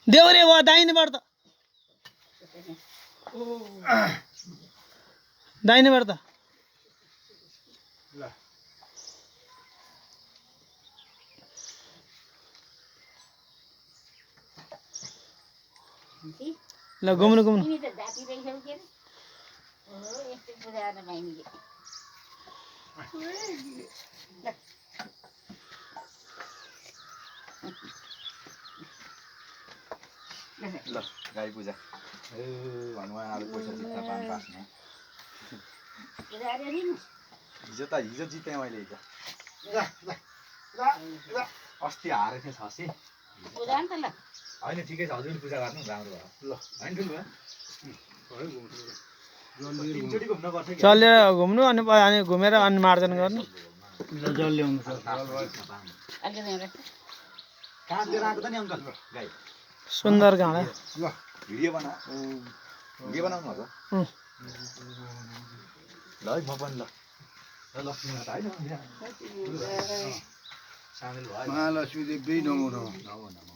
देउरे वा दाहिनेबाट त दाहिनेबाट त ल घुम्नु घुम्नु ल गाई पूजा ए हनुमान आज पैसा जित्न पाएन हिजो जितेँ मैले हिजो अस्ति हारेको थिएँ 600 होइन ठिकै छ हजुर पूजा गर्नु राम्रो भयो ल होइन ठुलो तिनचोटि घुम्न पर्छ कि चलेर घुम्नु अनि घुमेर अनि मार्जन गर्नु जल ल्याउनु कहाँ लिएर आएको त नि अङ्कल गाई सुन्दर गाँडा ल भिडियो बनाउनु होला ल है म पनि ल लक्ष्मी माता होइन सामेल भयो महालक्ष्मी देवी नमो नमः।